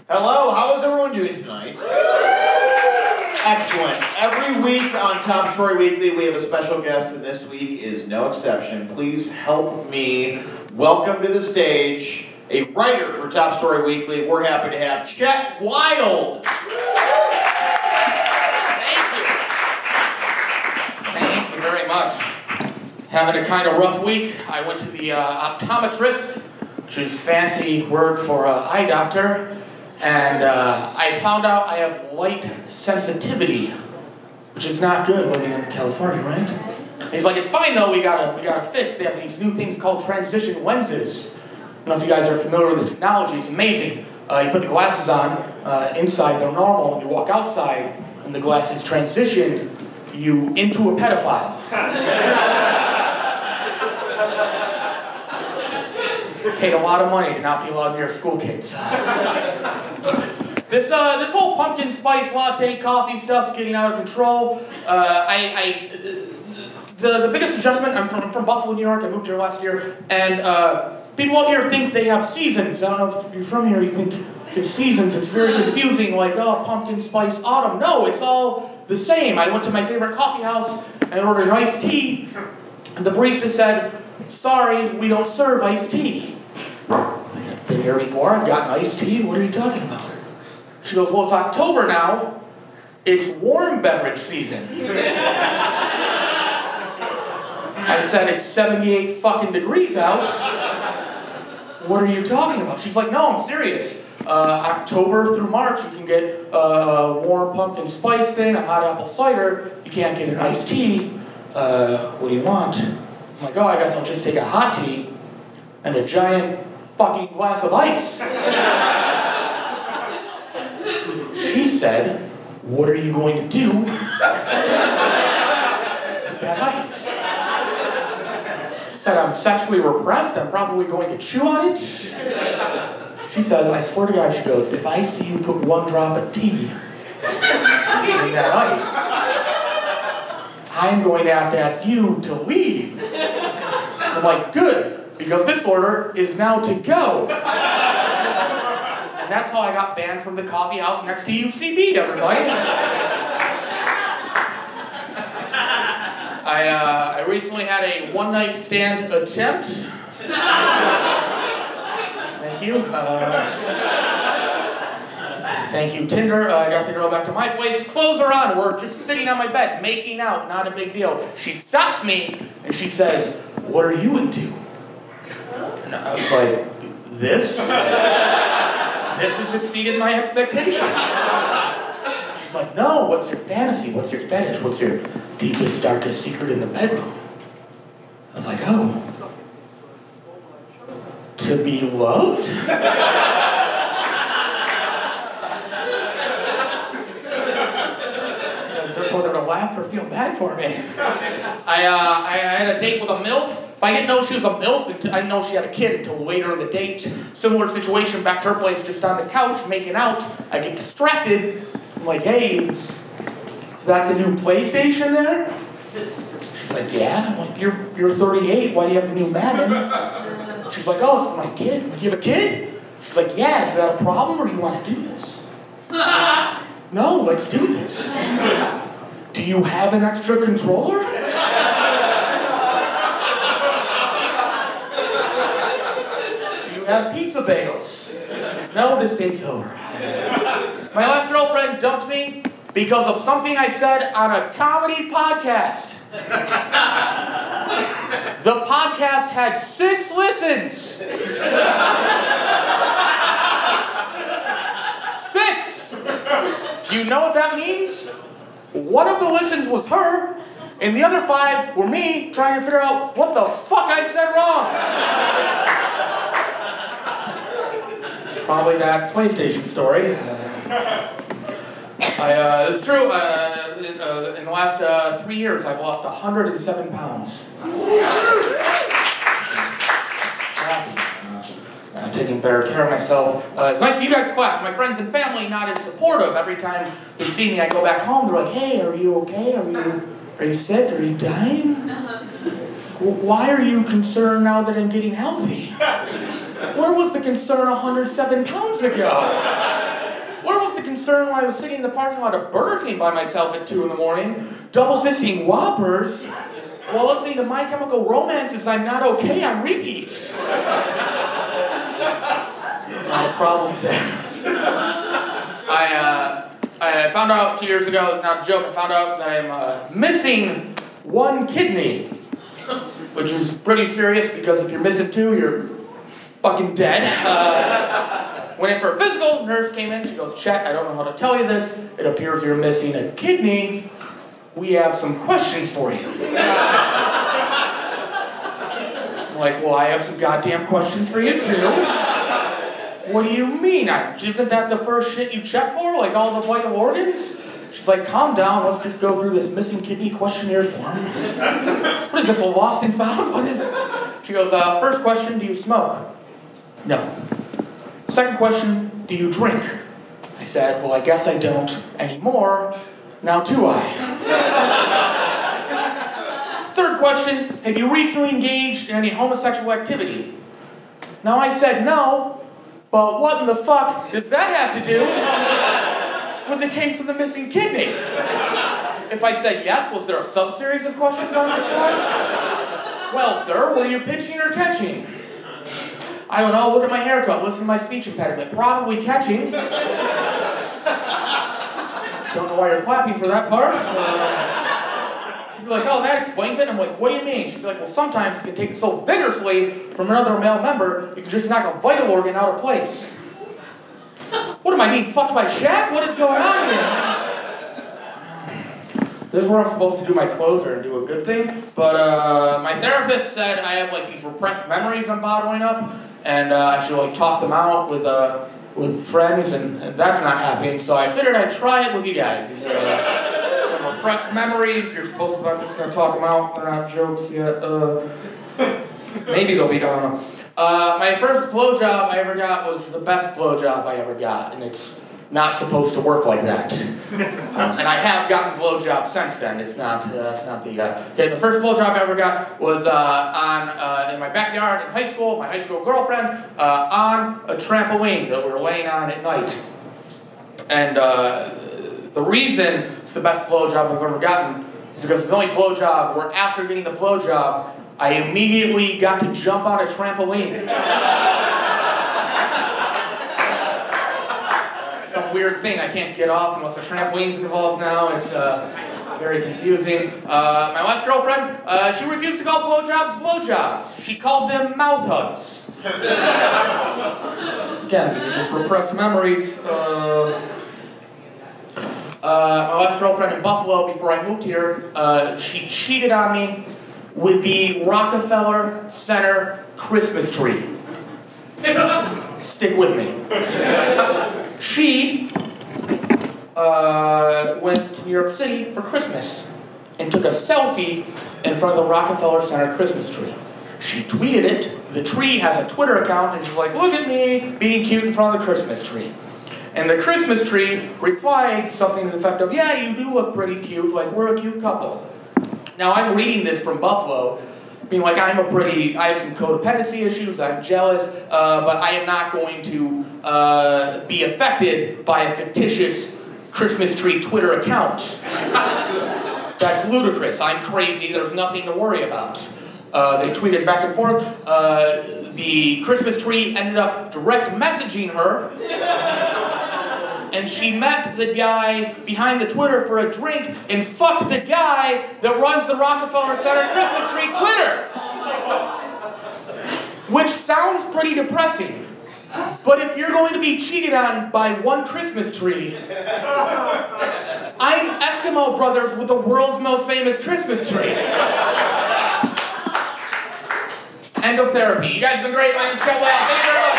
Hello, how is everyone doing tonight? Excellent. Every week on Top Story Weekly, we have a special guest, and this week is no exception. Please help me welcome to the stage a writer for Top Story Weekly. We're happy to have Chet Wild. Thank you very much. Having a kind of rough week. I went to the optometrist, which is fancy word for eye doctor, and I found out I have light sensitivity, which is not good living in California, right? And he's like, it's fine though, we gotta fix. They have these new things called transition lenses. I don't know if you guys are familiar with the technology, it's amazing. You put the glasses on, inside they're normal, and you walk outside, and the glasses transition you into a pedophile. Paid a lot of money to not be allowed near school kids. This whole pumpkin spice latte coffee stuff's getting out of control. The biggest adjustment, I'm from Buffalo, New York. I moved here last year, and people out here think they have seasons. I don't know if you're from here, you think it's seasons. It's very confusing, like, oh, pumpkin spice autumn. No, it's all the same. I went to my favorite coffee house and ordered an iced tea, and the barista said, sorry, we don't serve iced tea. I've been here before, I've gotten iced tea, what are you talking about? She goes, well, it's October now, it's warm beverage season. I said, it's 78 fucking degrees out. What are you talking about? She's like, no, I'm serious. October through March, you can get a warm pumpkin spice thing, a hot apple cider. You can't get an iced tea. What do you want? I'm like, oh, I guess I'll just take a hot tea and a giant fucking glass of ice. She said, what are you going to do with that ice? I said, I'm sexually repressed. I'm probably going to chew on it. She says, I swear to God, she goes, if I see you put one drop of tea in that ice, I'm going to have to ask you to leave. I'm like, good, because this order is now to go. And that's how I got banned from the coffee house next to UCB, everybody. I recently had a one-night stand attempt. Thank you. Thank you, Tinder. I got the girl back to my place. Clothes are on. We're just sitting on my bed, making out. Not a big deal. She stops me, and she says, what are you into? And I was like, this? This has exceeded my expectations. She's like, no, what's your fantasy? What's your fetish? What's your deepest, darkest secret in the bedroom? I was like, oh. To be loved? Whether to laugh or feel bad for me. I had a date with a MILF. I didn't know she was a MILF. I didn't know she had a kid until later in the date. Similar situation, back to her place, just on the couch, making out. I get distracted. I'm like, hey, is that the new PlayStation there? She's like, yeah. I'm like, you're 38. Why do you have the new Madden? She's like, oh, it's for my kid. I'm like, you have a kid? She's like, yeah. Is that a problem, or do you want to do this? No, let's do this. Do you have an extra controller? Do you have pizza bagels? No, this date's over. My last girlfriend dumped me because of something I said on a comedy podcast. The podcast had 6 listens. 6! Do you know what that means? One of the listens was her, and the other 5 were me trying to figure out what the fuck I said wrong. It's probably that PlayStation story. It's true, in the last 3 years, I've lost 107 pounds. Taking better care of myself. It's like you guys clap. My friends and family not as supportive. Every time they see me, I go back home. They're like, "Hey, are you okay? Are you sick? Are you dying? Why are you concerned now that I'm getting healthy? Where was the concern 107 pounds ago?" concerned when I was sitting in the parking lot of Burger King by myself at 2 in the morning, double-fisting Whoppers, while listening to My Chemical Romance's I'm Not Okay on repeat. No problems there. I found out 2 years ago, not a joke, I found out that I'm missing one kidney, which is pretty serious because if you're missing two, you're fucking dead. Went in for a physical, nurse came in, she goes, Chet, I don't know how to tell you this, it appears you're missing a kidney. We have some questions for you. I'm like, well, I have some goddamn questions for you too. What do you mean? Isn't that the first shit you check for? Like all the vital organs? She's like, calm down, let's just go through this missing kidney questionnaire form. What is this, a lost and found? What is it? She goes, first question, do you smoke? No. Second question, do you drink? I said, well, I guess I don't anymore. Now do I? Third question, have you recently engaged in any homosexual activity? Now I said no, but what in the fuck does that have to do with the case of the missing kidney? If I said yes, was there a sub-series of questions on this one? Well, sir, were you pitching or catching? I don't know, look at my haircut, listen to my speech impediment. Probably catching. Don't know why you're clapping for that part. She'd be like, oh, that explains it. I'm like, what do you mean? She'd be like, well, sometimes you can take it so vigorously from another male member, you can just knock a vital organ out of place. What am I, being fucked by Shaq? What is going on here? This is where I'm supposed to do my closer and do a good thing. But my therapist said I have like these repressed memories I'm bottling up, and I should like talk them out with friends, and that's not happening. So I figured I'd try it with you guys. These are some repressed memories. You're supposed to. I'm just gonna talk them out. They're not jokes yet. Maybe they'll be gone. My first blowjob I ever got was the best blowjob I ever got, and it's not supposed to work like that. And I have gotten blowjobs since then. It's not. That's not the. Okay, the first blowjob I ever got was in my backyard in high school. My high school girlfriend on a trampoline that we were laying on at night. And the reason it's the best blowjob I've ever gotten is because it's the only blowjob where after getting the blowjob, I immediately got to jump on a trampoline. Some weird thing. I can't get off unless a trampoline's involved now. It's very confusing. My last girlfriend, she refused to call blowjobs blowjobs. She called them mouth hugs. Again, these are just repressed memories. My last girlfriend in Buffalo, before I moved here, she cheated on me with the Rockefeller Center Christmas tree. Stick with me. She went to New York City for Christmas and took a selfie in front of the Rockefeller Center Christmas tree. She tweeted it. The tree has a Twitter account, and she's like, look at me being cute in front of the Christmas tree. And the Christmas tree replied something to the effect of, yeah, you do look pretty cute, like we're a cute couple. Now I'm reading this from Buffalo, being like, I have some codependency issues, I'm jealous, but I am not going to be affected by a fictitious Christmas tree Twitter account. That's ludicrous, I'm crazy, there's nothing to worry about. They tweeted back and forth, the Christmas tree ended up direct messaging her, and she met the guy behind the Twitter for a drink and fucked the guy that runs the Rockefeller Center Christmas tree Twitter. Which sounds pretty depressing. But if you're going to be cheated on by one Christmas tree, I'm Eskimo Brothers with the world's most famous Christmas tree. End of therapy. You guys have been great. My name's Chet Wild. Thank you very much.